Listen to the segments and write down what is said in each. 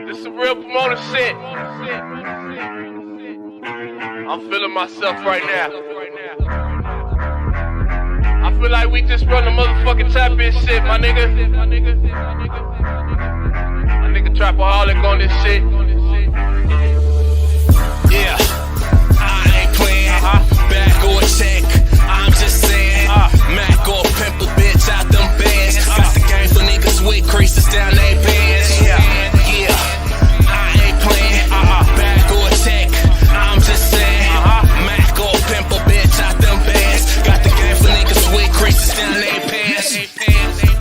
This is a real promoter shit. I'm feeling myself right now. I feel like we just run the motherfucking championship, my nigga. My nigga Trapaholic on this shit. Yeah, I ain't playing. Back or check. I'm just saying. Mac or pimp a bitch out them bands. Got the game for niggas with creases down they pants. Yeah, I ain't playing. Back or check. I'm just saying. Mac or pimp a bitch out them bands. Got the game for niggas with creases down they pants.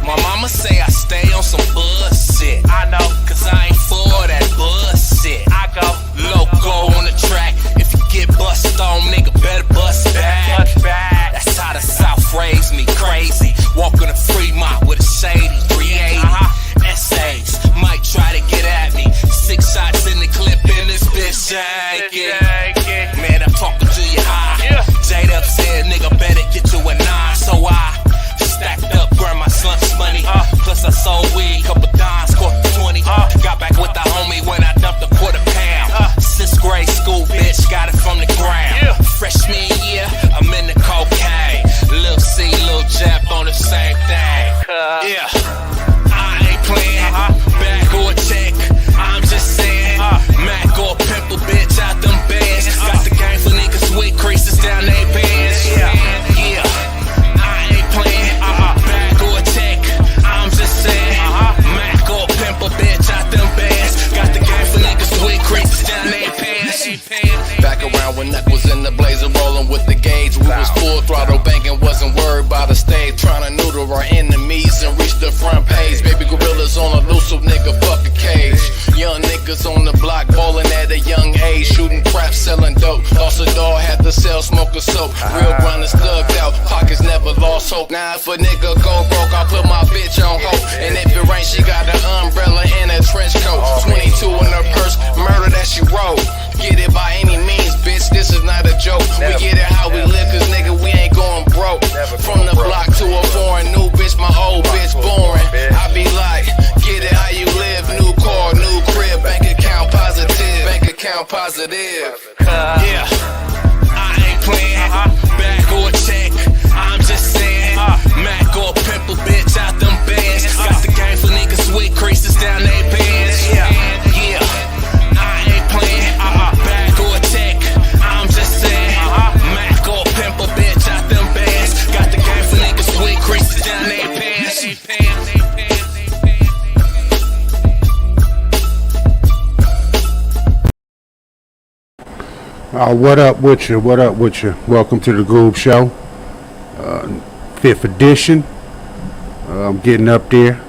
My mama say I stay on some bullshit. I know, cause I ain't for that bullshit. I go Loco on the track. If you get bust on, nigga, better bust back. bust back. That's how the South raised me, crazy. Walking a Fremont with a shady 380. Essays might try to get at me. 6 shots in the clip in this bitch janky. Man, I'm talking to you high. J-Dub said, nigga, better get to a 9. So I stacked up, burned my son's money. Plus I sold weed, couple dimes, caught 20. Got back with the homie when I dumped a quarter pound. 6th grade school, bitch, got it from the ground. Freshman year, I'm in the cocaine. Lil' C, Lil' Jap on the same thing. Yeah, I ain't playing. Back or check, I'm just saying. Mac or pimp a bitch out them bands. Got the game for niggas with creases down they pants. Yeah, I ain't playing. Back or check, I'm just saying. Mac or pimp a bitch out them bands. Got the game for niggas with creases down they pants. Back around when Neck was in the blazer, rolling with the gauge. We was full throttle banking, wasn't worried about the stage. Trying to noodle our enemies and reach the front page. Baby gorillas on a loose, so nigga fuck a cage. Young niggas on the block ballin' at a young age. Shooting crap, selling dope. Lost a dog, had to sell smoking soap. Real grinders thugged out, pockets never lost hope. Now if a nigga go broke, I put my bitch on hold. And if it rains, she got an umbrella and a trench coat. 22 in her purse, murder that she wrote. Get it by any means, bitch, this is not a joke. We get it how we live, cause nigga, we ain't going broke. From the block to a foreign, new bitch, my old bitch boring. I be like, get it how you live, new car, new crib, bank account positive, bank account positive. Yeah, I ain't playing, back or check, I'm just saying. Mac or pimp a bitch out them bands. Got the game for niggas with creases down they pants. Yeah, I ain't playing. Back or check, I'm just saying. Mac or pimp a bitch out them bands. Got the game for niggas with creases down they pants. What up with you? What up with you? Welcome to the Groove Show, 5th edition. I'm getting up there.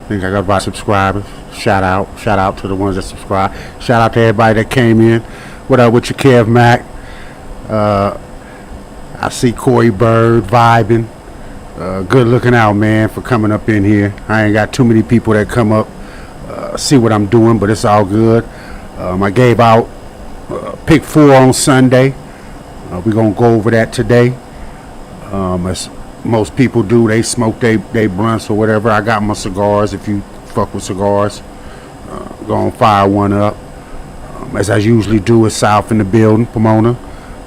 I think I got about subscribers. Shout out to the ones that subscribe. Shout out to everybody that came in. What up with you, Kev Mac? I see Corey Bird vibing. Good looking out, man, for coming up in here. I ain't got too many people that come up see what I'm doing, but it's all good. I gave out pick 4 on Sunday. We're gonna go over that today. As most people do, they smoke they blunts or whatever. I got my cigars. If you fuck with cigars, gonna fire one up. As I usually do, it's South in the building, Pomona.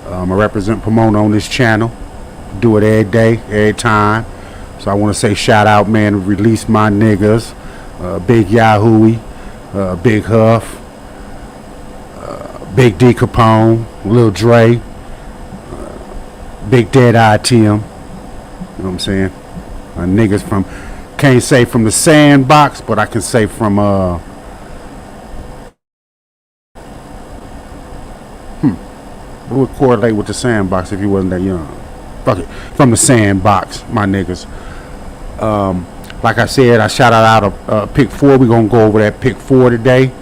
I represent Pomona on this channel. Do it every day, every time. So I want to say shout out, man. Release my niggas, Big Yahoo, Big Huff, Big D Capone, Lil Dre, Big Dead Eye Tim. You know what I'm saying? Niggas from, can't say from the Sandbox, but I can say from what would correlate with the Sandbox if you wasn't that young? Fuck it. From the Sandbox, my niggas. Like I said, I shouted out a pick 4. We're gonna go over that pick 4 today.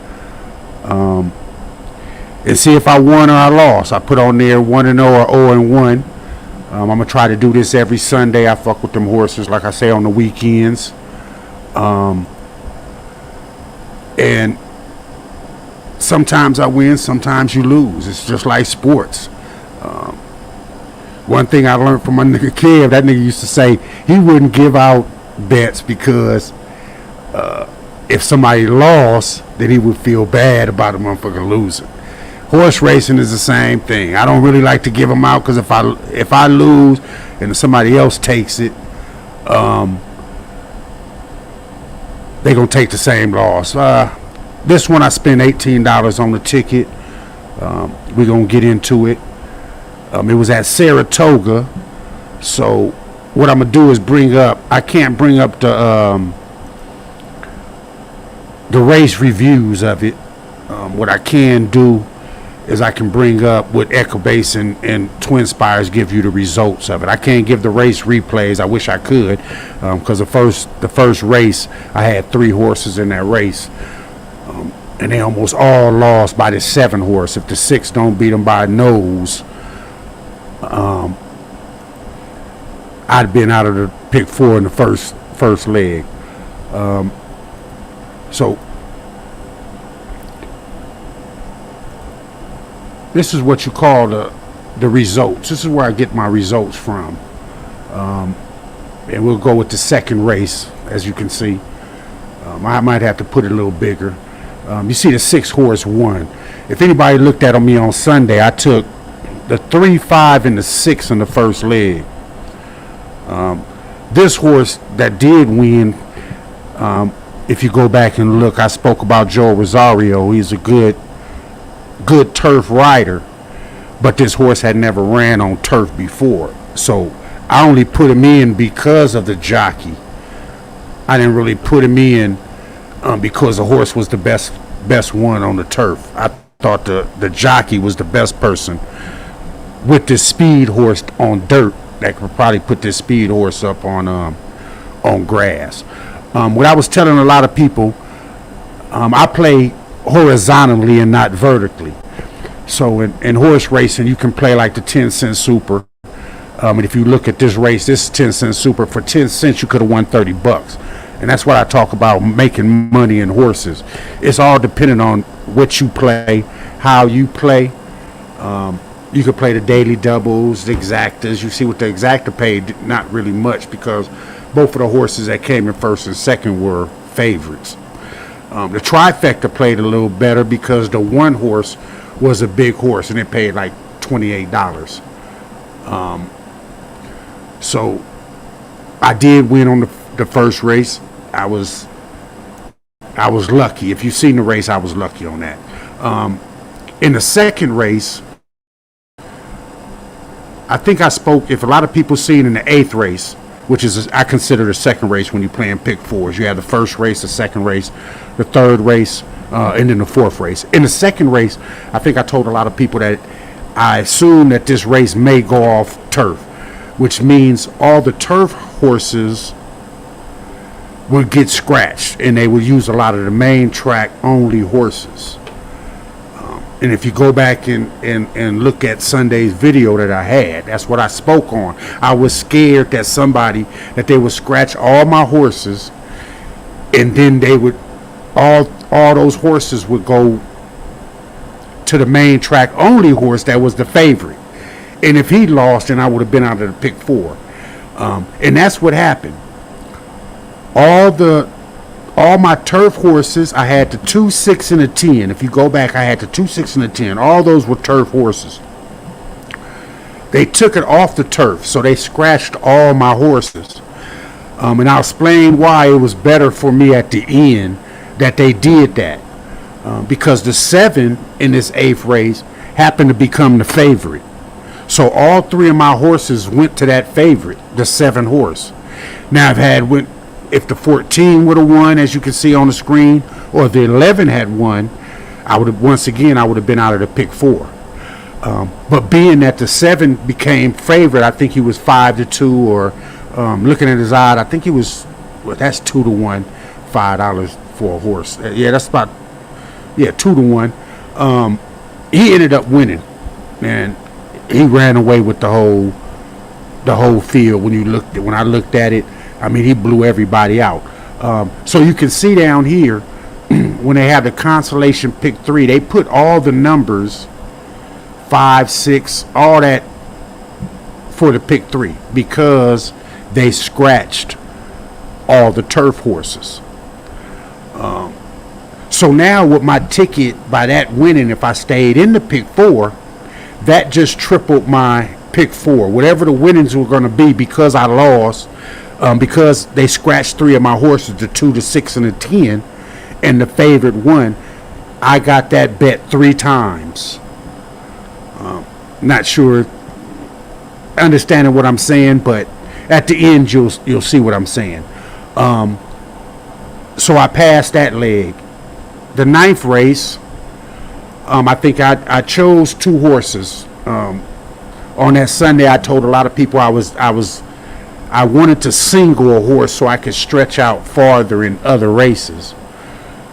And see if I won or I lost. I put on there 1-0 or 0-1. I'm gonna try to do this every Sunday. I fuck with them horses, like I say, on the weekends. And sometimes I win, sometimes you lose. It's just like sports. one thing I learned from my nigga Kev, that nigga used to say he wouldn't give out bets because if somebody lost, then he would feel bad about a motherfucker losing. Horse racing is the same thing. I don't really like to give them out because if I lose and somebody else takes it, they gonna take the same loss. This one I spent $18 on the ticket. We're gonna get into it. It was at Saratoga, so what I'm gonna do is I can't bring up the race reviews of it. What I can do is I can bring up what Echo Base and Twin Spires give you the results of it. I can't give the race replays. I wish I could, because the first race I had 3 horses in that race, and they almost all lost by the 7 horse. If the 6 don't beat them by a nose, I'd been out of the pick 4 in the first leg. So this is what you call the results. This is where I get my results from. And we'll go with the second race, as you can see. I might have to put it a little bigger. You see the 6 horse won. If anybody looked at me on Sunday, I took the 3, 5, and the 6 in the first leg. This horse that did win, if you go back and look, I spoke about Joe Rosario. He's a good turf rider, but this horse had never ran on turf before, so I only put him in because of the jockey. I didn't really put him in because the horse was the best one on the turf. I thought the jockey was the best person with this speed horse on dirt that could probably put this speed horse up on grass. What I was telling a lot of people, I play horizontally and not vertically. So in horse racing, you can play like the 10-cent super. And if you look at this race, this is 10-cent super. For 10 cents, you could have won $30. And that's what I talk about, making money in horses. It's all dependent on what you play, how you play. You could play the daily doubles, the exactas. You see what the exacta paid, not really much, because both of the horses that came in first and second were favorites. The trifecta played a little better because the one horse was a big horse and it paid like $28. So I did win on the first race. I was lucky. If you've seen the race, I was lucky on that. In the second race, I think I spoke, if a lot of people seen in the 8th race, which is, I consider the second race when you're playing pick 4s. You have the first race, the second race, the third race, and then the 4th race. In the second race, I think I told a lot of people that I assume that this race may go off turf, which means all the turf horses would get scratched, and they would use a lot of the main track only horses. And if you go back and look at Sunday's video that I had, that's what I spoke on. I was scared that they would scratch all my horses, and then they would all those horses would go to the main track only horse that was the favorite. And if he lost, then I would have been out of the pick 4. And that's what happened. All my turf horses, I had the 2, 6, and a 10. If you go back, I had the 2, 6, and a 10. All those were turf horses. They took it off the turf, so they scratched all my horses. And I'll explain why it was better for me at the end that they did that. Because the 7 in this 8th race happened to become the favorite. So all 3 of my horses went to that favorite, the 7 horse. Now if the 14 would have won, as you can see on the screen, or the 11 had won, I would have been out of the pick 4. But being that the 7 became favorite, I think he was 5-2, or looking at his odd, I think he was, that's 2-1, $5 for a horse. That's about 2-1. He ended up winning, and he ran away with the whole field. When I looked at it, I mean, he blew everybody out. So you can see down here, when they have the consolation pick 3, they put all the numbers, 5, 6, all that for the pick 3 because they scratched all the turf horses. So now with my ticket, by that winning, if I stayed in the pick 4, that just tripled my pick 4. Whatever the winnings were going to be, because I lost, because they scratched 3 of my horses, the 2, the 6, and the 10, and the favorite won, I got that bet 3 times. Not sure understanding what I'm saying, but at the end you'll see what I'm saying. So I passed that leg. The 9th race, I think I chose 2 horses. On that Sunday, I told a lot of people I wanted to single a horse so I could stretch out farther in other races,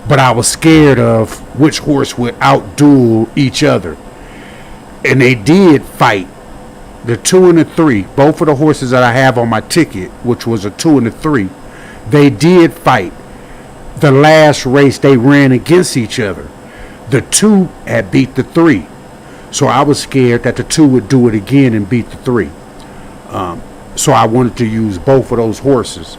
but I was scared of which horse would outduel each other, and they did fight. The 2 and the 3, both of the horses that I have on my ticket, which was a 2 and a 3, they did fight. The last race they ran against each other. The 2 had beat the 3. So I was scared that the 2 would do it again and beat the 3. So I wanted to use both of those horses.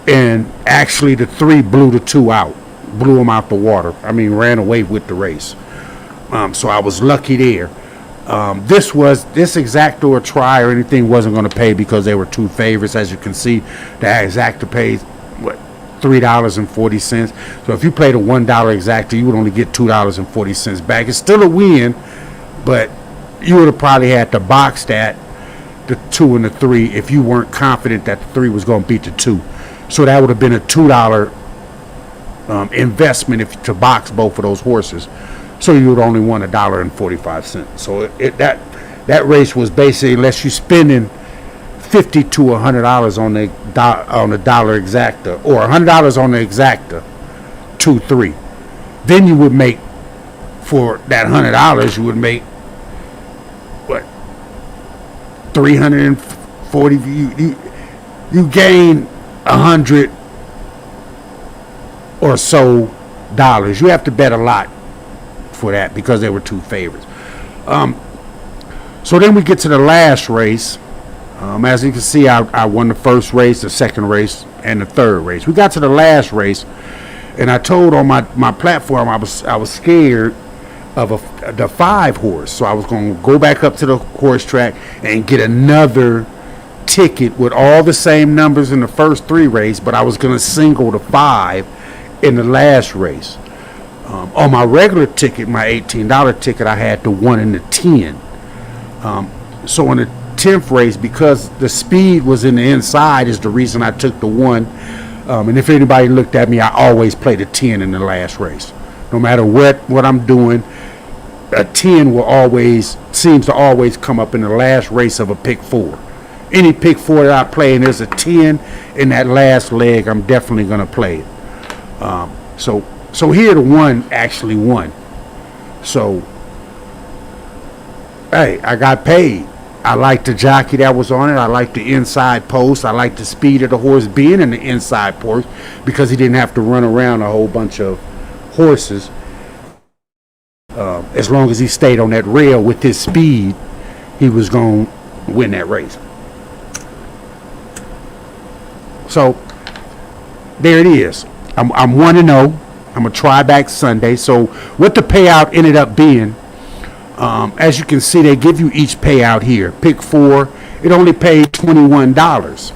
And actually the 3 blew the 2 out. Blew them out the water. I mean, ran away with the race. So I was lucky there. This exacta or try or anything wasn't going to pay because they were 2 favorites. As you can see, the exacta pays $3.40. So if you played a $1 exacta, you would only get $2.40 back. It's still a win, but you would have probably had to box that, the 2 and the 3, if you weren't confident that the 3 was going to beat the 2. So that would have been a $2 investment to box both of those horses. So you would only won $1.45. So that race was basically, unless you spending $50 to $100 on the dollar exacta, or $100 on the exacta, 2-3, then you would make, for that $100, you would make what, 340. You gain 100 or so dollars. You have to bet a lot for that because they were 2 favorites. So then we get to the last race. As you can see, I won the first race, the second race, and the third race. We got to the last race, and I told on my platform I was scared of the 5 horse, so I was going to go back up to the horse track and get another ticket with all the same numbers in the first 3 races, but I was going to single the 5 in the last race. On my regular ticket, my $18 ticket, I had the 1 and the 10. So in the 10th race, because the speed was in the inside, is the reason I took the 1. And if anybody looked at me, I always play the 10 in the last race. No matter what I'm doing, a 10 seems to always come up in the last race of a pick 4. Any pick 4 that I play and there's a 10 in that last leg, I'm definitely going to play it. So here the 1 actually won. So, hey, I got paid. I liked the jockey that was on it. I liked the inside post. I liked the speed of the horse being in the inside post because he didn't have to run around a whole bunch of horses. As long as he stayed on that rail with his speed, he was going to win that race. So there it is. I'm 1-0. I'm going to try back Sunday. So what the payout ended up being, as you can see, they give you each payout here. Pick 4, it only paid $21.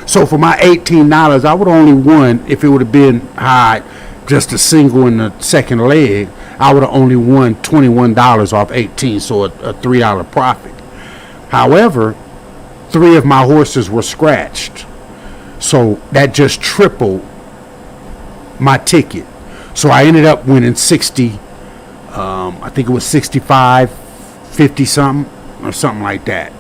So for my $18, I would only won, if it would have been high, just a single in the second leg, I would have only won $21 off 18, so a $3 profit. However, 3 of my horses were scratched, so that just tripled my ticket. So I ended up winning 60, I think it was 65, 50 something, or something like that.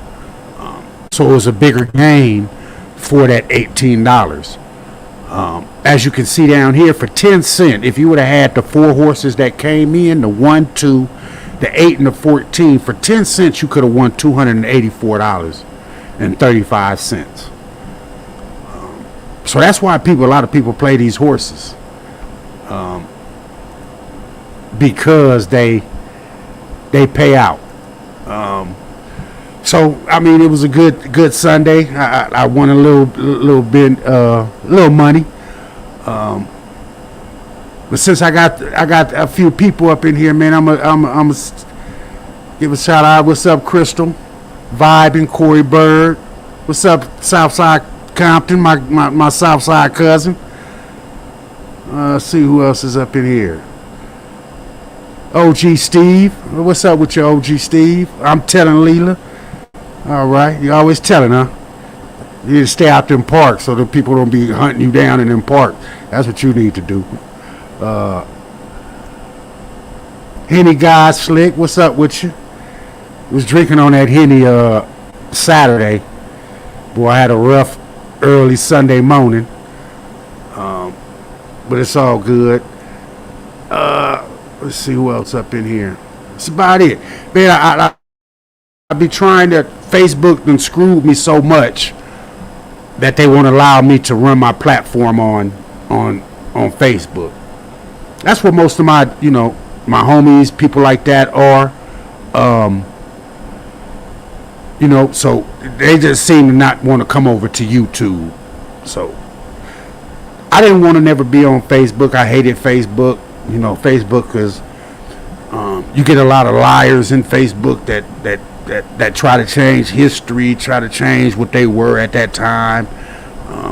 So it was a bigger gain for that $18. As you can see down here, for 10 cents, if you would have had the 4 horses that came in, the 1, 2, the 8, and the 14, for 10 cents you could have won $284.35. So that's why a lot of people play these horses, because they pay out. So I mean, it was a good Sunday. I won a little bit, little money. But since I got a few people up in here, man, I'm give a shout out. What's up, Crystal? Vibing, Corey Bird. What's up, Southside Compton, my Southside cousin. Let's see who else is up in here. OG Steve. What's up with your OG Steve? I'm telling Leela. All right, you always telling, huh? You need to stay out them parks so that people don't be hunting you down in them parks. That's what you need to do. Henny God Slick, what's up with you? Was drinking on that Henny Saturday. Boy, I had a rough early Sunday morning. But it's all good. Let's see who else up in here. That's about it. Man, I be trying to, Facebook done screwed me so much that they won't allow me to run my platform on Facebook. That's what most of my, my homies, people like that are. So they just seem to not want to come over to YouTube. So I didn't want to never be on Facebook. I hated Facebook. Facebook is, you get a lot of liars in Facebook that try to change history, try to change what they were at that time.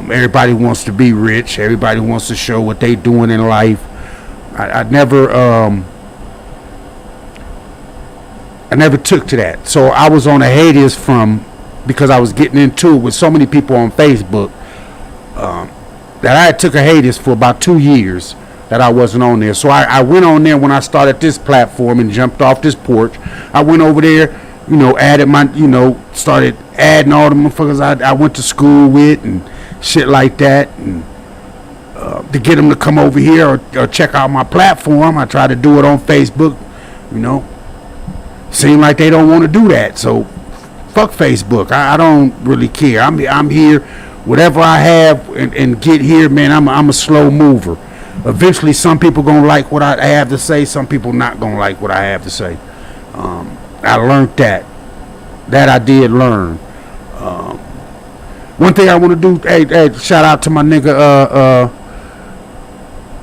Everybody wants to be rich. Everybody wants to show what they doing in life. I never took to that. So I was on a hiatus because I was getting into it with so many people on Facebook that I took a hiatus for about 2 years that I wasn't on there. So I went on there when I started this platform and jumped off this porch. I went over there, added my, started adding all the motherfuckers I went to school with and shit like that. And to get them to come over here or check out my platform, I try to do it on Facebook, Seem like they don't want to do that. So fuck Facebook. I don't really care. I'm here. Whatever I have and get here, man, I'm a slow mover. Eventually, some people gonna like what I have to say. Some people not gonna like what I have to say. I learned that. That I did learn. One thing I want to do. Hey, shout out to my nigga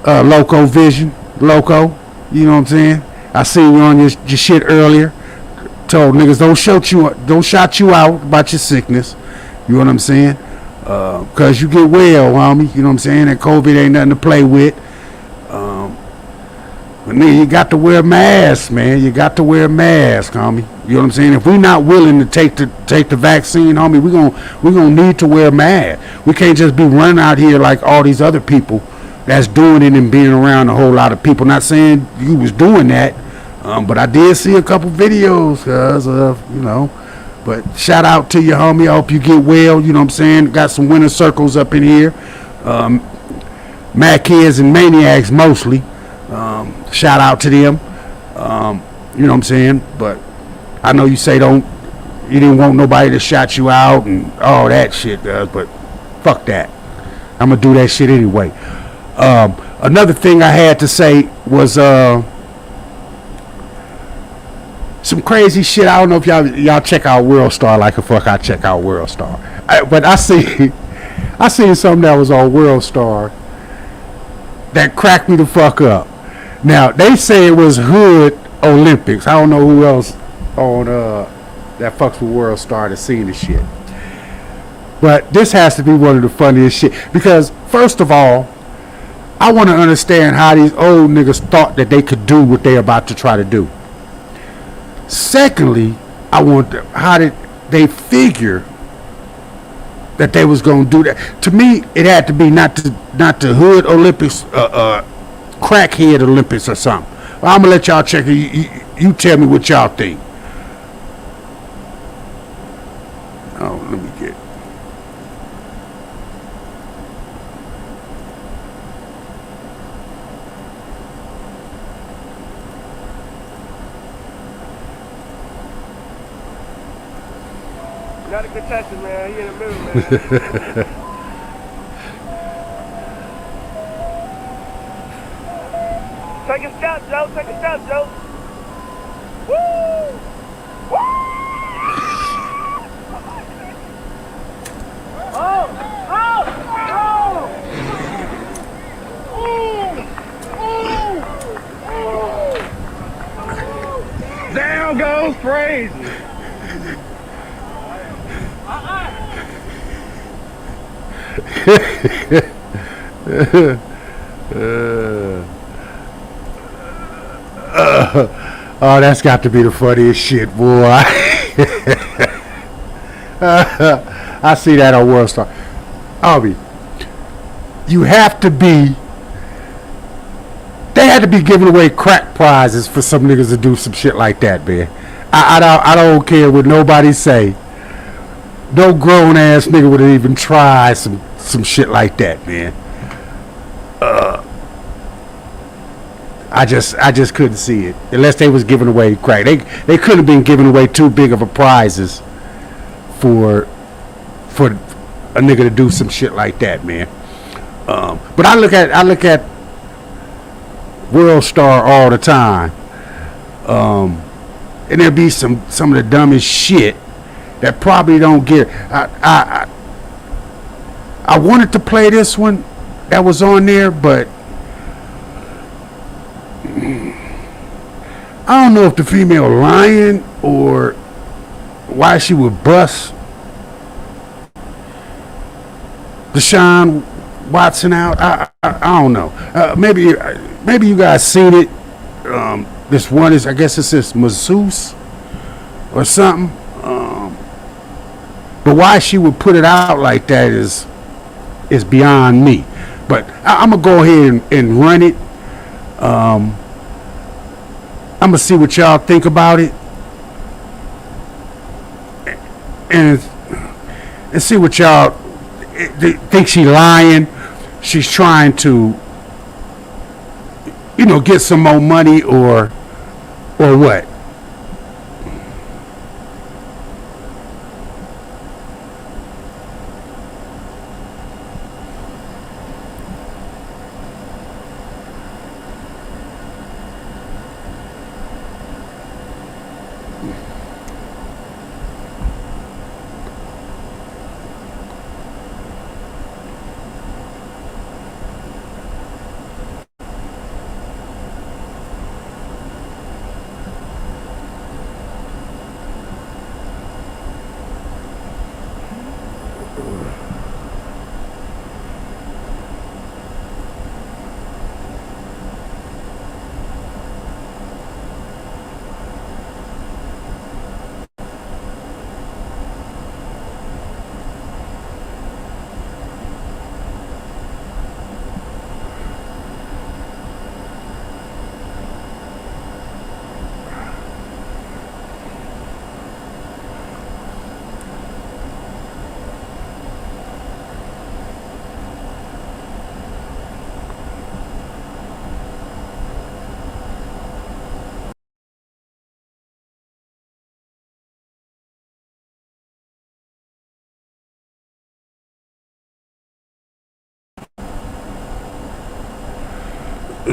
Loco Vision. Loco, you know what I'm saying? I seen you on your shit earlier. Told niggas don't shout you out about your sickness. You know what I'm saying? Cause you get well, homie. You know what I'm saying? And COVID ain't nothing to play with. But nigga, you got to wear a mask, man. You got to wear a mask, homie. You know what I'm saying? If we not willing to take the vaccine, homie, we gonna need to wear a mask. We can't just be running out here like all these other people that's doing it and being around a whole lot of people. Not saying you was doing that, but I did see a couple videos, But shout out to you, homie. I hope you get well. You know what I'm saying? Got some winner circles up in here. Mad kids and maniacs mostly. Shout out to them. You know what I'm saying? But I know you say you didn't want nobody to shout you out and all that shit, but fuck that. I'm gonna do that shit anyway. Another thing I had to say was some crazy shit. I don't know if y'all check out World Star like the fuck I check out World Star. But I seen something that was on World Star that cracked me the fuck up. Now they say it was Hood Olympics. I don't know who else on that fucks with World Star that's seen this shit. But this has to be one of the funniest shit because first of all, I want to understand how these old niggas thought that they could do what they about to try to do. Secondly, how did they figure that they was gonna do that? To me, it had to be not the Hood Olympics, crackhead Olympics or something. Well, I'm gonna let y'all check it. You tell me what y'all think. Oh, let me get. Not a contestant, man. He in the middle, man. Take a step, Joe. Take a step, Joe. Woo! Woo! Down goes crazy. Oh, that's got to be the funniest shit, boy. I see that on World Star. Albie, you have to be. They had to be giving away crack prizes for some niggas to do some shit like that, man. I don't care what nobody say. No grown ass nigga would have even tried some shit like that, man. I just couldn't see it unless they was giving away crack. They couldn't have been giving away too big of a prizes for a nigga to do some shit like that, man. But I look at World Star all the time, and there'll be some of the dumbest shit that probably don't get. I wanted to play this one that was on there, but I don't know if the female lying or why she would bust Deshaun Watson out. I don't know. Maybe you guys seen it. This one is, I guess it's this masseuse or something. But why she would put it out like that is beyond me. But I'm gonna go ahead and run it. I'm gonna see what y'all think about it, and see what y'all think. She lying? She's trying to, get some more money, or what?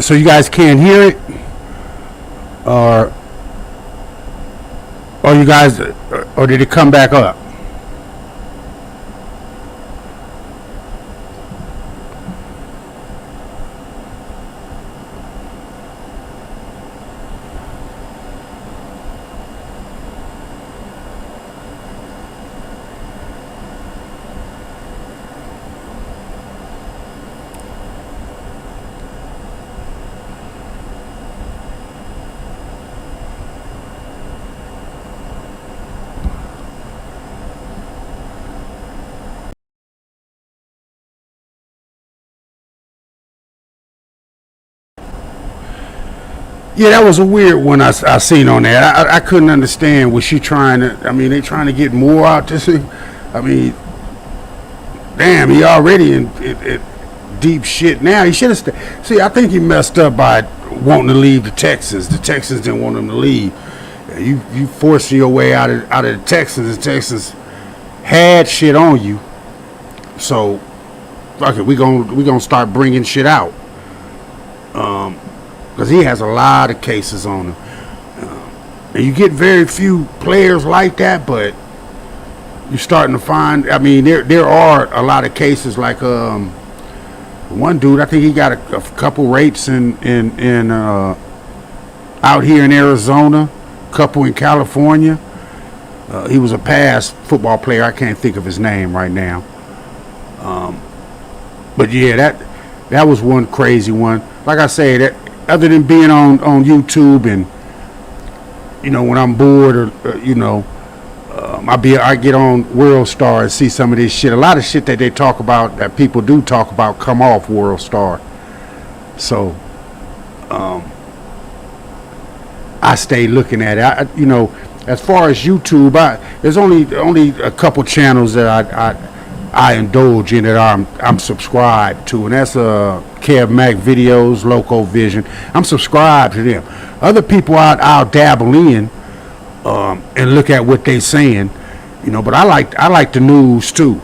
So you guys can't hear it, or you guys, or did it come back up? Yeah, that was a weird one I seen on there. I couldn't understand. Was she trying to? I mean, they trying to get more out this thing. I mean, damn, he already in deep shit now. He should have stayed. See, I think he messed up by wanting to leave the Texans. The Texans didn't want him to leave. You forced your way out of the Texans. The Texans had shit on you. So, fuck it. We gonna start bringing shit out. Because he has a lot of cases on him. And you get very few players like that, but you're starting to find. I mean, there are a lot of cases like one dude. I think he got a couple rapes in out here in Arizona, couple in California. He was a past football player. I can't think of his name right now. But yeah, that was one crazy one. Like I say, that other than being on YouTube and when I'm bored or I get on World Star and see some of this shit. A lot of shit that they talk about, that people do talk about, come off World Star. So I stay looking at it. As far as YouTube, there's only a couple channels that I indulge in that I'm subscribed to, and that's Kev Mac Videos, Loco Vision. I'm subscribed to them. Other people I'll dabble in and look at what they saying, but I like the news too,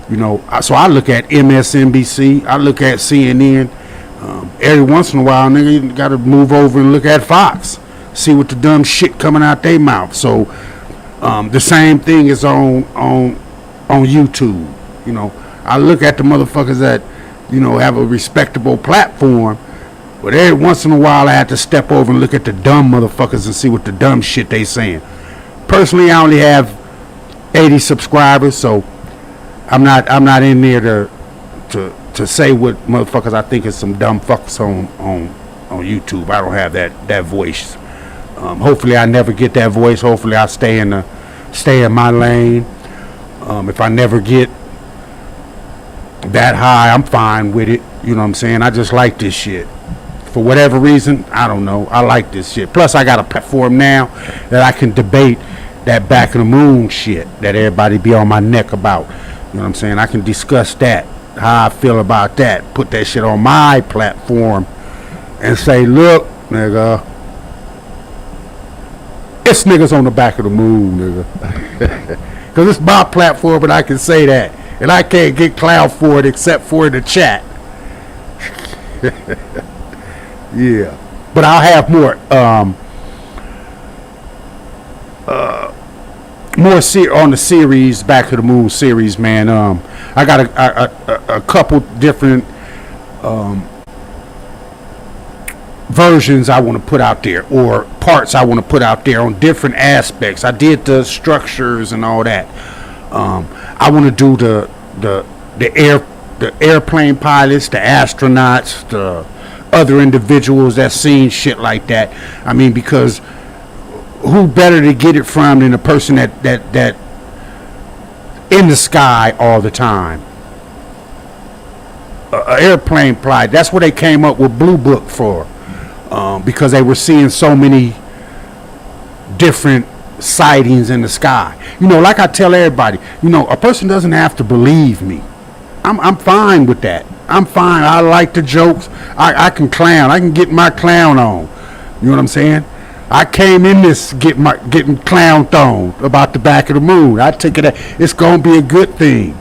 so I look at MSNBC, I look at CNN. Every once in a while, nigga, you got to move over and look at Fox, see what the dumb shit coming out their mouth. So the same thing is on YouTube. I look at the motherfuckers that have a respectable platform, but every once in a while I have to step over and look at the dumb motherfuckers and see what the dumb shit they saying. Personally, I only have 80 subscribers, so I'm not in there to say what motherfuckers I think is some dumb fucks on YouTube. I don't have that voice. Hopefully I never get that voice. Hopefully I stay in my lane. If I never get that high, I'm fine with it. You know what I'm saying? I just like this shit. For whatever reason, I don't know. I like this shit. Plus, I got a platform now that I can debate that back of the moon shit that everybody be on my neck about. You know what I'm saying? I can discuss that, how I feel about that, put that shit on my platform and say, look, nigga, it's niggas on the back of the moon, nigga. Because it's my platform, but I can say that. And I can't get clout for it except for the chat. Yeah. But I'll have more on the series, Back to the Moon series, man. I got a couple different versions I want to put out there, or parts I want to put out there on different aspects. I did the structures and all that. I want to do the airplane pilots, the astronauts, the other individuals that seen shit like that. I mean, because who better to get it from than a person that in the sky all the time? Airplane pilot. That's what they came up with Blue Book for, because they were seeing so many different sightings in the sky. Like I tell everybody, a person doesn't have to believe me. I'm fine with that. I'm fine. I like the jokes. I can clown. I can get my clown on. You know what I'm saying? I came in this getting clowned on about the back of the moon. I take it that it's gonna be a good thing,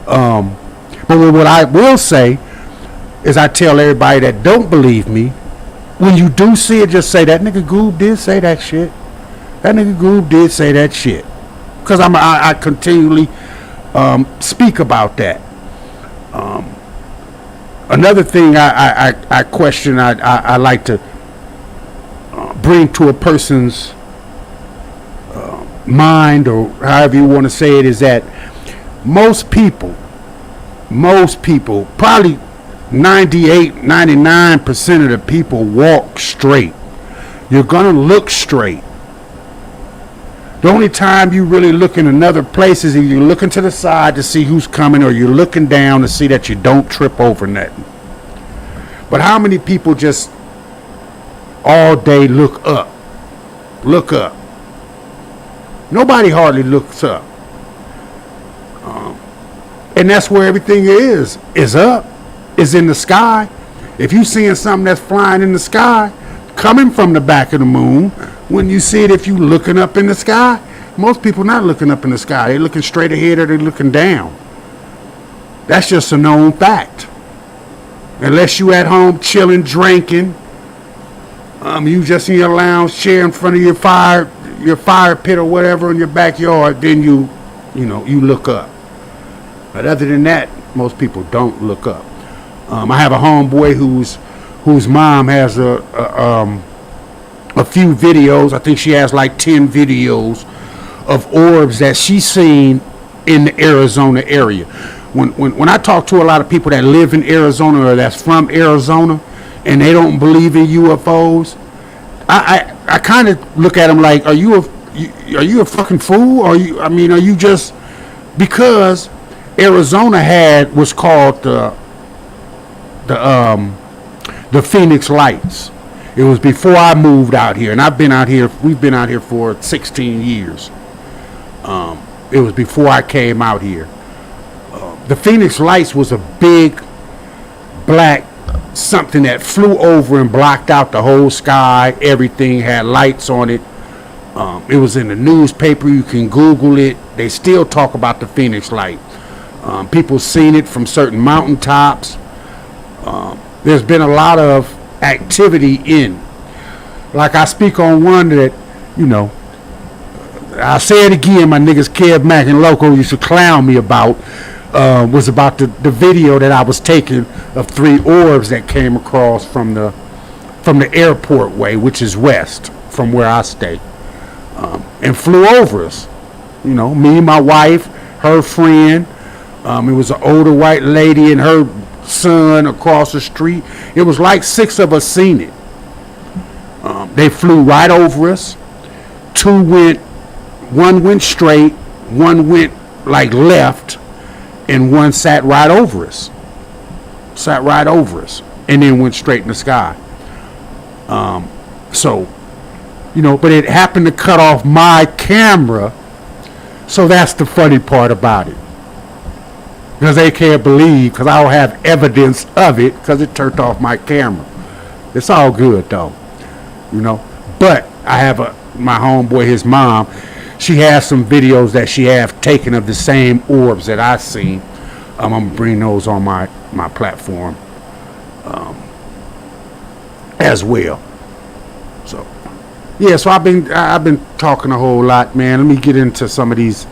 But what I will say is, I tell everybody that don't believe me, when you do see it, just say, that nigga Goob did say that shit. That nigga Goob did say that shit. Because I continually speak about that. Another thing I question, I like to bring to a person's mind, or however you want to say it, is that most people, probably 99% of the people walk straight. You're gonna look straight. The only time you really look in another place is if you're looking to the side to see who's coming, or you're looking down to see that you don't trip over nothing. But how many people just all day look up? Look up. Nobody hardly looks up. And that's where everything is up, is in the sky. If you seeing something that's flying in the sky, coming from the back of the moon, when you see it, if you looking up in the sky, most people not looking up in the sky. They're looking straight ahead, or they're looking down. That's just a known fact. Unless you at home chilling, drinking, you just in your lounge chair in front of your fire, your fire pit or whatever in your backyard, then you look up. But other than that, most people don't look up. I have a homeboy whose mom has a few videos. I think she has like 10 videos of orbs that she's seen in the Arizona area. When I talk to a lot of people that live in Arizona or that's from Arizona and they don't believe in UFOs, I kind of look at them like, are you a fucking fool? Are you just, because Arizona had what's called the Phoenix Lights. It was before I moved out here, and we've been out here for 16 years. It was before I came out here. The Phoenix Lights was a big black something that flew over and blocked out the whole sky. Everything had lights on it. It was in the newspaper. You can Google it. They still talk about the Phoenix Light. People seen it from certain mountaintops. There's been a lot of activity in. Like I speak on one that, I'll say it again, my niggas Kev Mack and Loco used to clown me about, was about the video that I was taking of 3 orbs that came across from the airport way, which is west from where I stay, and flew over us. Me, my wife, her friend. It was an older white lady and her son across the street. It was like 6 of us seen it. They flew right over us. 1 went straight, 1 went like left, and 1 sat right over us. And then went straight in the sky. But it happened to cut off my camera. So that's the funny part about it. Because they can't believe, because I don't have evidence of it, because it turned off my camera. It's all good though, But I have my homeboy, his mom, she has some videos that she have taken of the same orbs that I seen. I'm gonna bring those on my platform as well. So yeah, so I've been talking a whole lot, man. Let me get into some of these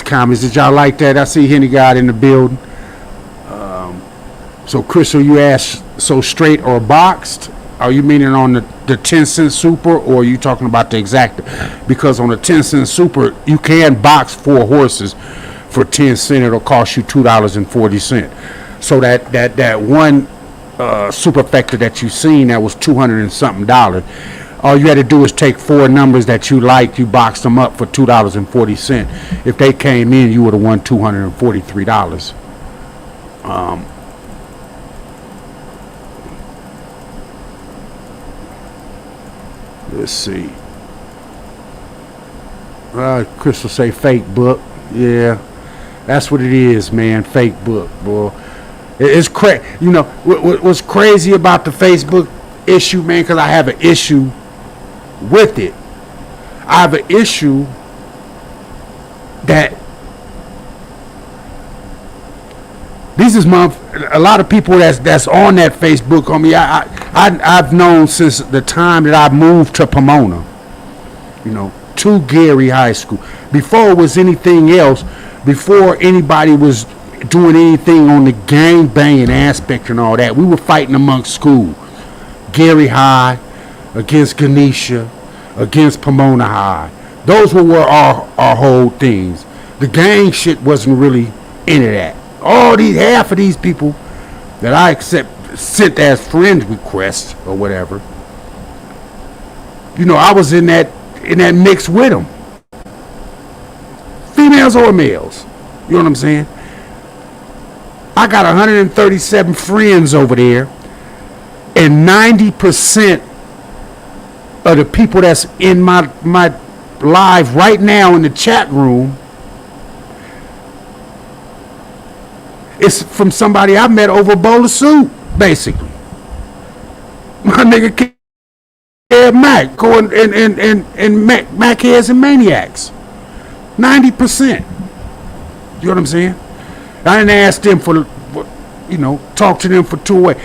comments. Did y'all like that? I see Henny God in the building. So Crystal, you asked, so straight or boxed? Are you meaning on the 10 cent super, or are you talking about the exacta? Because on the 10 cent super, you can box 4 horses for 10 cent. It'll cost you $2.40. So that one superfecta that you seen that was $200 and something. All you had to do is take 4 numbers that you liked, you boxed them up for $2.40. If they came in, you would have won $243. Let's see. Crystal say fake book. Yeah, that's what it is, man. Fake book, boy. It's crazy. What's crazy about the Facebook issue, man? Because I have an issue with it. I have an issue that these is a lot of people that's on that Facebook on me. I've known since the time that I moved to Pomona, to Gary High School. Before it was anything else, before anybody was doing anything on the gang banging aspect and all that, we were fighting amongst school. Gary High against Ganesha, against Pomona High. Those were our whole things. The gang shit wasn't really into that. Half of these people that I sent as friend requests or whatever, I was in that mix with them. Females or males. You know what I'm saying? I got 137 friends over there, and 90% of the people that's in my live right now in the chat room, it's from somebody I met over a bowl of soup, basically. My nigga Kev Mack, going and Mac heads and maniacs. 90%. You know what I'm saying? I didn't ask them for talk to them for 2 ways.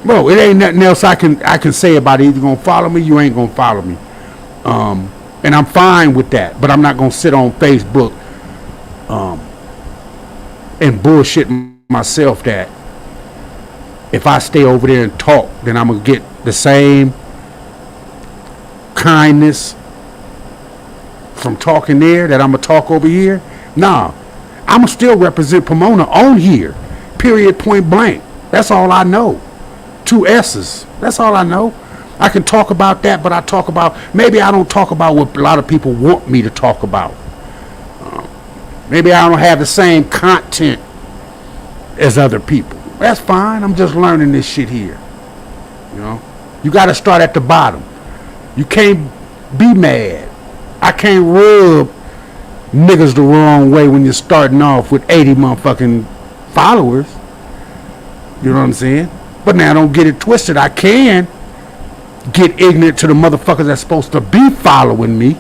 Bro, it ain't nothing else I can say about it. Either gonna follow me, you ain't gonna follow me. And I'm fine with that, but I'm not gonna sit on Facebook and bullshit myself that if I stay over there and talk, then I'm gonna get the same kindness from talking there that I'm gonna talk over here. Nah, I'm gonna still represent Pomona on here. Period. Point blank. That's all I know. 2 S's. That's all I know. I can talk about that, but I talk about, maybe I don't talk about what a lot of people want me to talk about. Maybe I don't have the same content as other people. That's fine. I'm just learning this shit here. You know, you got to start at the bottom. You can't be mad. I can't rub niggas the wrong way when you're starting off with 80 motherfucking followers. You know what I'm saying? But now don't get it twisted. I can get ignorant to the motherfuckers that's supposed to be following me.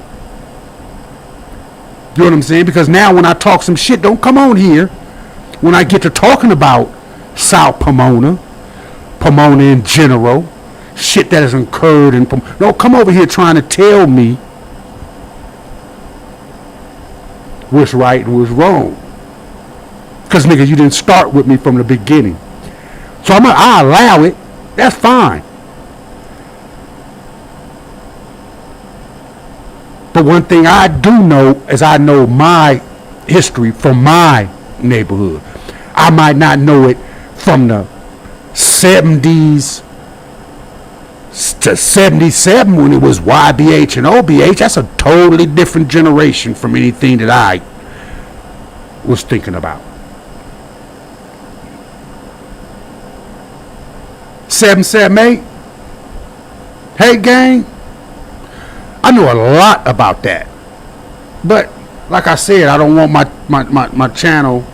You know what I'm saying? Because now when I talk some shit, don't come on here. When I get to talking about South Pomona, Pomona in general, shit that has occurred in Pomona, don't come over here trying to tell me what's right and what's wrong. Because nigga, you didn't start with me from the beginning. So I allow it. That's fine. But one thing I do know is I know my history from my neighborhood. I might not know it from the 70s to 77 when it was YBH and OBH. That's a totally different generation from anything that I was thinking about. 778. Hey gang. I know a lot about that, but like I said, I don't want my channel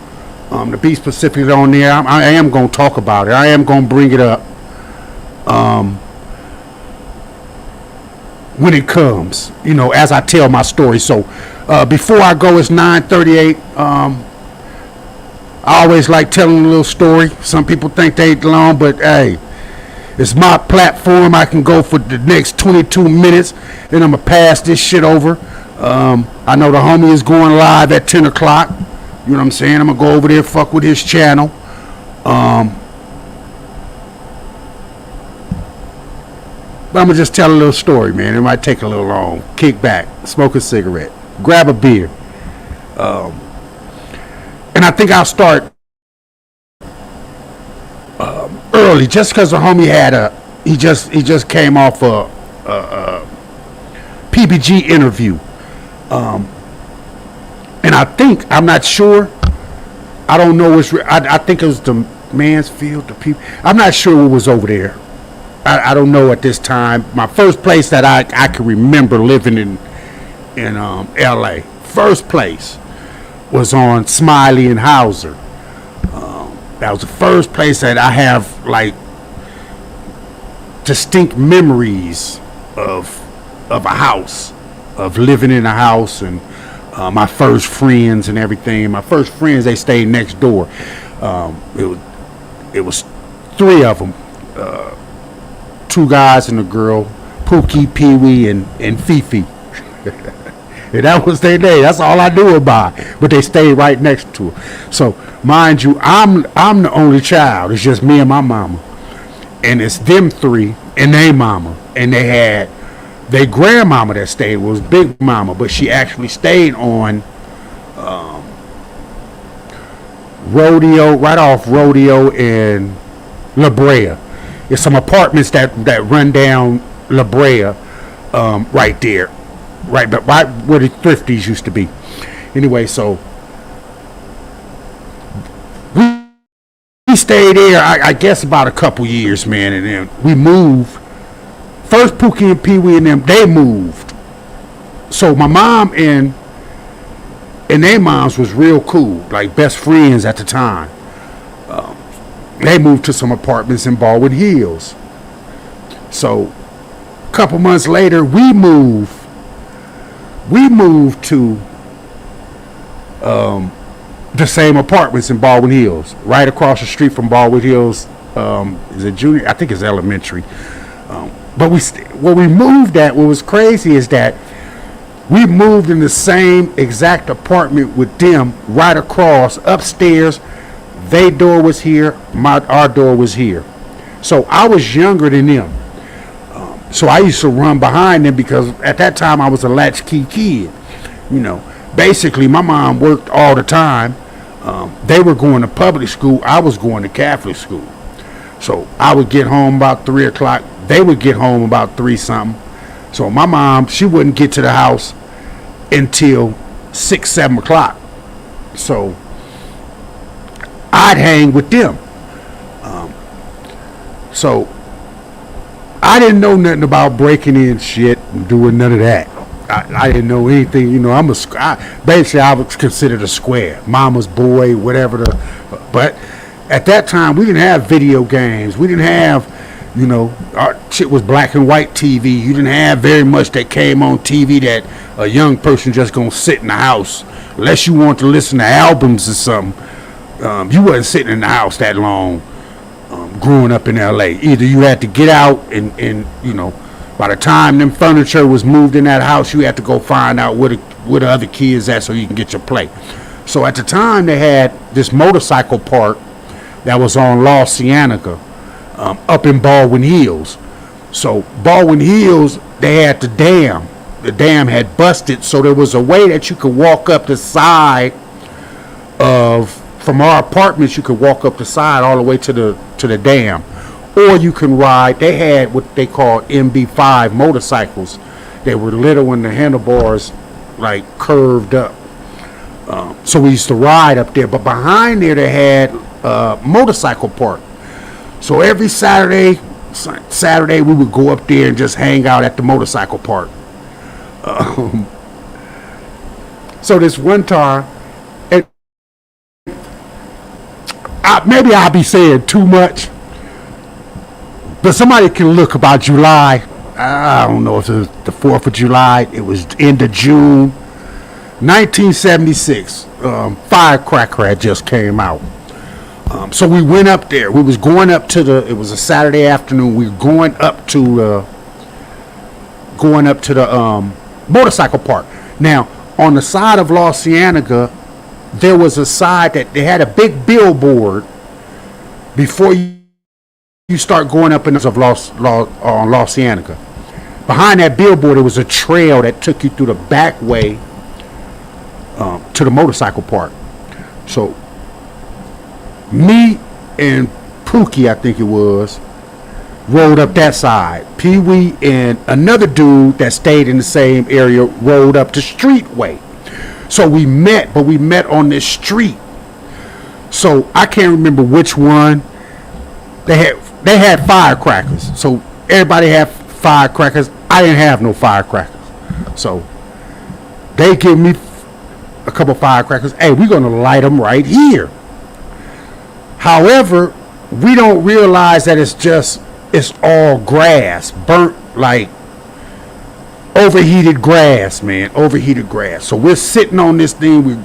to be specific on there. I am going to talk about it. I am going to bring it up when it comes, you know, as I tell my story. So before I go, it's 9:38. I always like telling a little story. Some people think they long, but hey, it's my platform. I can go for the next 22 minutes. Then I'm going to pass this shit over. I know the homie is going live at 10 o'clock. You know what I'm saying? I'm going to go over there, fuck with his channel. But I'm going to just tell a little story, man. It might take a little long. Kick back, smoke a cigarette, grab a beer. And I think I'll start early, just because the homie had he just came off a PBG interview, and I think, I'm not sure, I don't know what's I think it was the Mansfield, the people, I'm not sure what was over there. I don't know at this time. My first place that I can remember living in LA, first place was on Smiley and Hauser. That was the first place that I have like distinct memories of a house, of living in a house, and my first friends and everything. My first friends, they stayed next door. It was 3 of them, 2 guys and a girl, Pookie, Pee Wee, and Fifi. And that was their name. That's all I knew about. But they stayed right next to her. So, mind you, I'm the only child. It's just me and my mama. And it's them 3 and they mama. And they had their grandmama that stayed, was Big Mama. But she actually stayed on Rodeo, right off Rodeo and La Brea. There's some apartments that run down La Brea right there. Right where the Thrifties used to be. Anyway, so we stayed there, I guess, about a couple years, man, and then we moved. First, Pookie and Pee Wee and them, they moved. So my mom and their moms was real cool, like best friends at the time. They moved to some apartments in Baldwin Hills. So a couple months later, we moved to the same apartments in Baldwin Hills, right across the street from Baldwin Hills. Is it junior? I think it's elementary. But where we moved at, what was crazy is that We moved in the same exact apartment with them, right across, upstairs. Their door was here, our door was here. So I was younger than them. So I used to run behind them because at that time I was a latchkey kid. You know, basically my mom worked all the time. They were going to public school. I was going to Catholic school. So I would get home about 3 o'clock. They would get home about 3 something. So my mom, she wouldn't get to the house until 6, 7 o'clock. So I'd hang with them. So I didn't know nothing about breaking in shit and doing none of that. I didn't know anything. You know, basically I was considered a square, mama's boy, whatever. But at that time we didn't have video games. We didn't have, you know, our shit was black and white TV. You didn't have very much that came on TV that a young person just gonna sit in the house unless you want to listen to albums or something. You wasn't sitting in the house that long. Growing up in LA, either you had to get out and you know, by the time them furniture was moved in that house, you had to go find out where the other kids at so you can get your play. So at the time they had this motorcycle park that was on La Cienega, up in Baldwin Hills. So Baldwin Hills, they had the dam. The dam had busted, so there was a way that you could walk up the side from our apartments. You could walk up the side all the way to the dam, or you can ride. They had what they called MB5 motorcycles. They were little and the handlebars like curved up. So we used to ride up there, but behind there they had motorcycle park. So every Saturday we would go up there and just hang out at the motorcycle park. So this one time, maybe I'll be saying too much, but somebody can look about July. I don't know if it was the 4th of July. It was end of June, 1976. Firecracker had just came out. So we went up there. We was going up to it was a Saturday afternoon. We were going up to the motorcycle park. Now, on the side of La Cienega, there was a side that they had a big billboard before you start going up in of La Cienega. Behind that billboard, there was a trail that took you through the back way to the motorcycle park. So me and Pookie, I think it was, rode up that side. Pee Wee and another dude that stayed in the same area rode up the street way. So we met on this street. So I can't remember which one. They had firecrackers. So everybody had firecrackers. I didn't have no firecrackers. So they give me a couple firecrackers. Hey, we're gonna light them right here. However, we don't realize that it's all grass, burnt, like overheated grass, man, overheated grass. So we're sitting on this thing.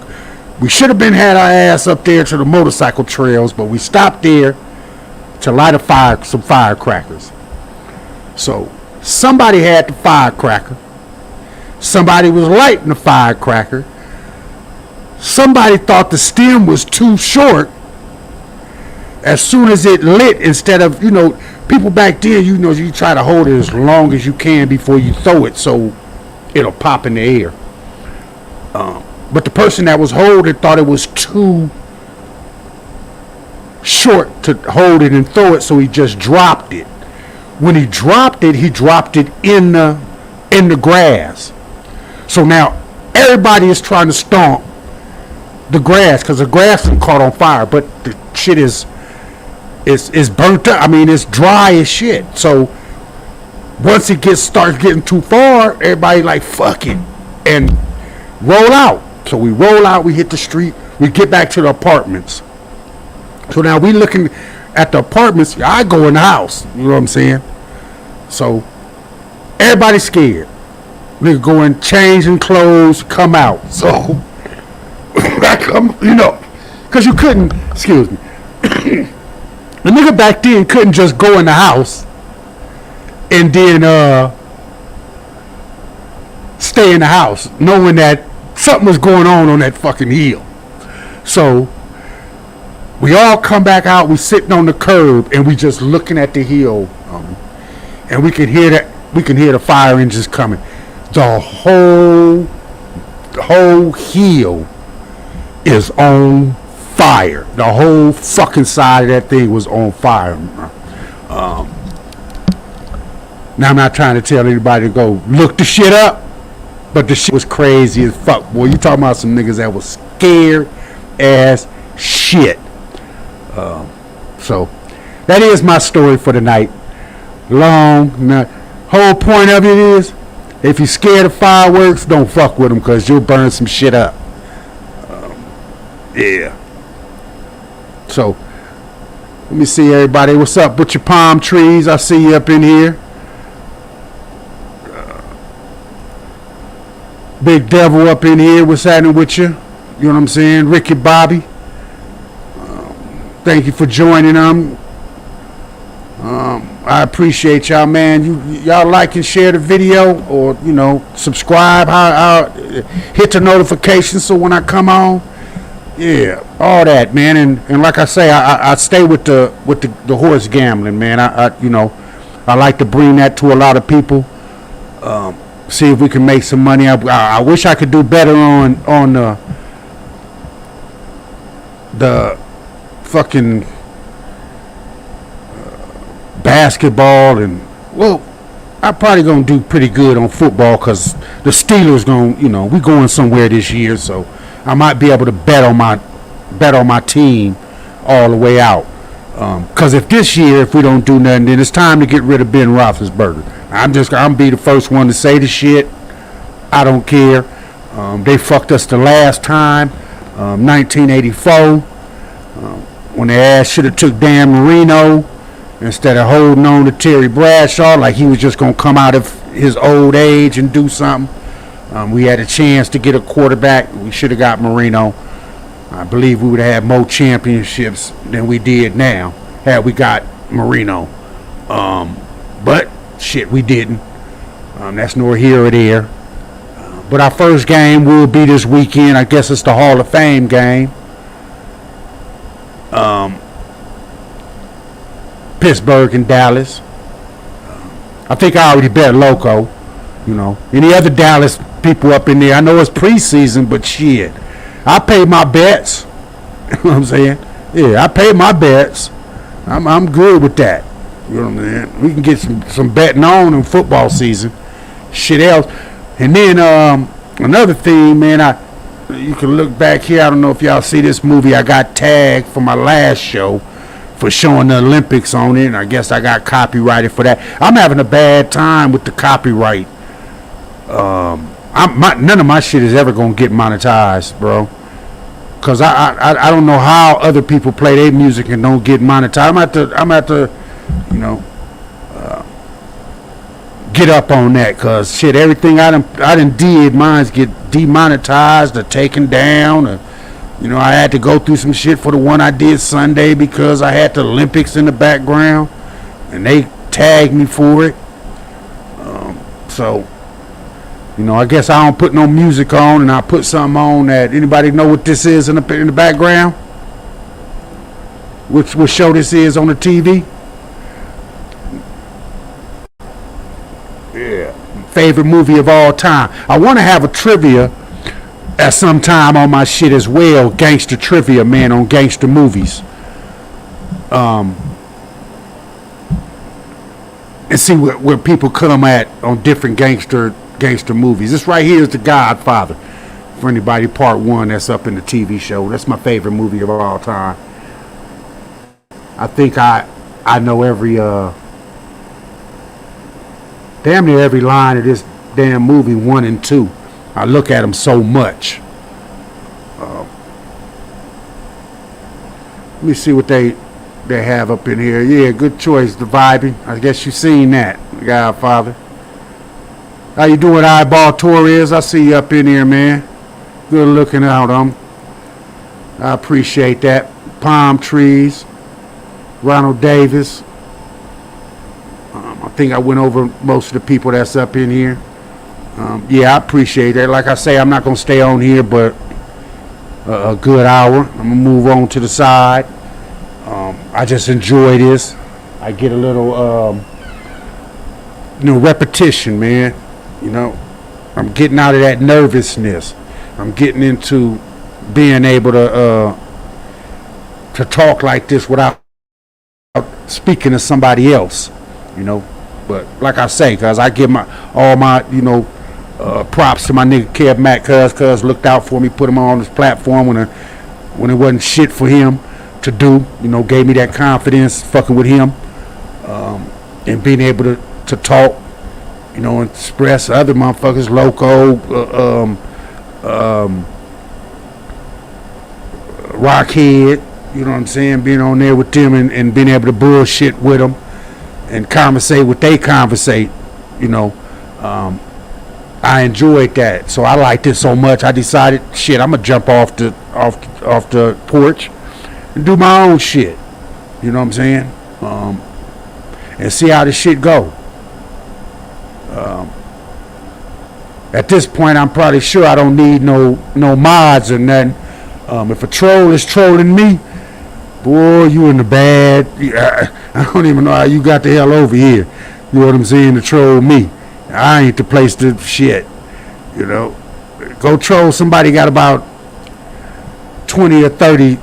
We should have had our ass up there to the motorcycle trails, but we stopped there to light some firecrackers. So somebody had the firecracker. Somebody was lighting the firecracker. Somebody thought the stem was too short. As soon as it lit, instead of, you know, people back then, you know, you try to hold it as long as you can before you throw it so it'll pop in the air. But the person that was holding thought it was too short to hold it and throw it, so he just dropped it. When he dropped it in the grass. So now everybody is trying to stomp the grass because the grass is caught on fire, but the shit is burnt up. I mean, it's dry as shit. So once it starts getting too far, everybody like, fuck it, and roll out. So we roll out, we hit the street, we get back to the apartments. So now we looking at the apartments. I go in the house, you know what I'm saying? So everybody's scared. We go in, changing clothes, come out. So I come, you know, because you couldn't, excuse me, the nigga back then couldn't just go in the house and then stay stay in the house, knowing that something was going on that fucking hill. So we all come back out. We sitting on the curb and we just looking at the hill, and we can hear that. We can hear the fire engines coming. The whole hill is on fire. The whole fucking side of that thing was on fire. Now I'm not trying to tell anybody to go look the shit up, but the shit was crazy as fuck. Boy, you talking about some niggas that was scared as shit. So that is my story for the night. Long. Whole point of it is, if you're scared of fireworks, don't fuck with them, because you'll burn some shit up. Yeah. So, let me see everybody. What's up with your palm trees? I see you up in here. Big Devil up in here. What's happening with you? You know what I'm saying? Ricky Bobby. Thank you for joining them. I appreciate y'all, man. Y'all like and share the video, or subscribe. Hit the notifications so when I come on, yeah, all that, man. And like I say, I stay with the horse gambling, man. I like to bring that to a lot of people. See if we can make some money. I wish I could do better on the fucking basketball, and I'm probably gonna do pretty good on football, because the Steelers we going somewhere this year, so I might be able to bet on my team all the way out. Because if we don't do nothing, then it's time to get rid of Ben Roethlisberger. I'm be the first one to say the shit. I don't care. They fucked us the last time, 1984, when their ass should have took Dan Marino instead of holding on to Terry Bradshaw like he was just going to come out of his old age and do something. We had a chance to get a quarterback. We should have got Marino. I believe we would have had more championships than we did now had we got Marino. But shit, we didn't. That's nor here or there. But our first game will be this weekend. I guess it's the Hall of Fame game. Pittsburgh and Dallas. I think I already bet Loco. Any other Dallas people up in there? I know it's preseason, but shit, I pay my bets. You know what I'm saying? Yeah, I pay my bets. I'm good with that. You know what I'm saying? We can get some betting on in football season. Shit else. And then another thing, man, you can look back here. I don't know if y'all see this movie. I got tagged for my last show for showing the Olympics on it, and I guess I got copyrighted for that. I'm having a bad time with the copyright. None of my shit is ever gonna get monetized, bro. Cause I don't know how other people play their music and don't get monetized. I'm at to get up on that, cause shit, everything I done did, mine's get demonetized or taken down, or I had to go through some shit for the one I did Sunday because I had the Olympics in the background, and they tagged me for it. So I guess I don't put no music on, and I put something on that anybody know what this is in the background? What show this is on the TV? Yeah, favorite movie of all time. I want to have a trivia at some time on my shit as well, gangster trivia, man, on gangster movies. And see where people come at on different gangster movies. This right here is The Godfather. For anybody, part 1 that's up in the TV show. That's my favorite movie of all time. I think I know every damn near every line of this damn movie, 1 and 2. I look at them so much. Let me see what they have up in here. Yeah, good choice, The Vibing. I guess you seen that, The Godfather. How you doing, Eyeball Torres? I see you up in here, man. Good looking out, I appreciate that. Palm trees. Ronald Davis. I think I went over most of the people that's up in here. Yeah, I appreciate that. Like I say, I'm not gonna stay on here, but a good hour. I'm gonna move on to the side. I just enjoy this. I get a little, repetition, man. You know, I'm getting out of that nervousness. I'm getting into being able to talk like this without speaking to somebody else. You know, but like I say, cause I give all my props to my nigga Kev Mack, cuz looked out for me, put him on this platform when it wasn't shit for him to do. Gave me that confidence fucking with him, and being able to talk, and express other motherfuckers, Loco, Rockhead, you know what I'm saying, being on there with them and being able to bullshit with them and conversate what they conversate, I enjoyed that. So I liked it so much, I decided, shit, I'm gonna jump off the porch and do my own shit. You know what I'm saying? And see how this shit go. At this point, I'm probably sure I don't need no mods or nothing. If a troll is trolling me, boy, you in the bad. I don't even know how you got the hell over here. You know what I'm saying? To troll me. I ain't the place to shit. Go troll somebody got about 20 or 30,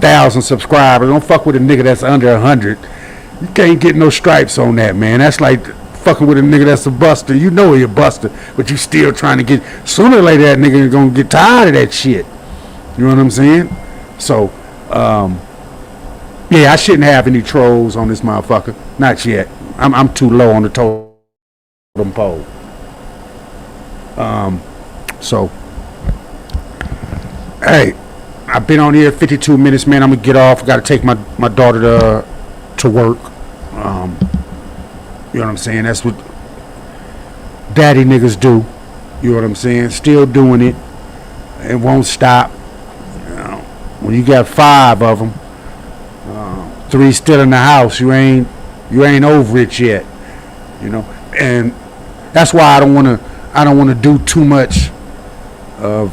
thousand subscribers. Don't fuck with a nigga that's under 100. You can't get no stripes on that, man. That's like fucking with a nigga that's a buster. You know he a buster, but you still trying to get. Sooner or later, that nigga gonna get tired of that shit. You know what I'm saying? So, yeah, I shouldn't have any trolls on this motherfucker. Not yet. I'm too low on the totem pole. So, hey, I've been on here 52 minutes, man. I'm gonna get off. I gotta take my daughter to work. You know what I'm saying? That's what daddy niggas do. You know what I'm saying? Still doing it. It won't stop. When you got 5 of them, 3 still in the house, you ain't over it yet. And that's why I don't want to do too much of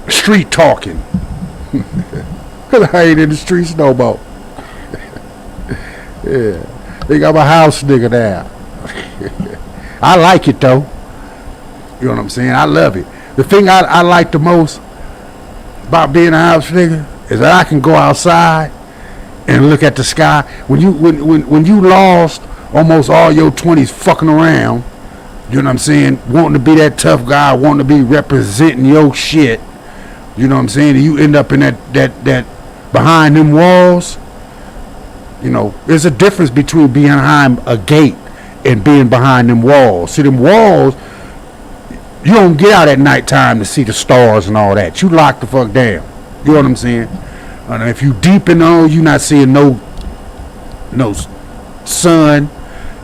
street talking. Cause I ain't in the streets no more. Yeah, they got my house nigga now. I like it though. You know what I'm saying? I love it. The thing I like the most about being a house nigga is that I can go outside and look at the sky. When you lost almost all your 20s fucking around, you know what I'm saying, wanting to be that tough guy, wanting to be representing your shit, you know what I'm saying, and you end up in that behind them walls. There's a difference between being behind a gate and being behind them walls. See, them walls, you don't get out at nighttime to see the stars and all that. You lock the fuck down. You know what I'm saying? And if you deep in on, you not seeing no sun,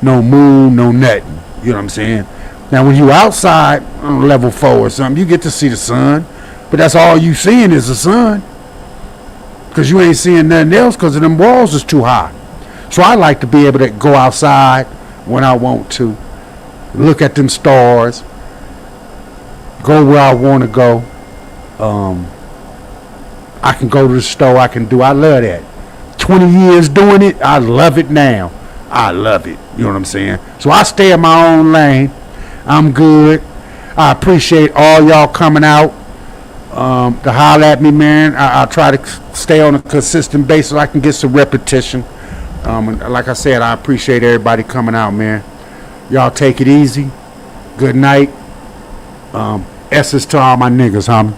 no moon, no nothing. You know what I'm saying? Now when you outside on level 4 or something, you get to see the sun, but that's all you seeing is the sun. Because you ain't seeing nothing else because them walls is too high. So I like to be able to go outside when I want to, look at them stars, go where I want to go. I can go to the store. I love that. 20 years doing it, I love it now. I love it. You know what I'm saying? So I stay in my own lane. I'm good. I appreciate all y'all coming out to holler at me, man. I'll try to stay on a consistent basis so I can get some repetition. And like I said, I appreciate everybody coming out, man. Y'all take it easy. Good night. S's to all my niggas, homie.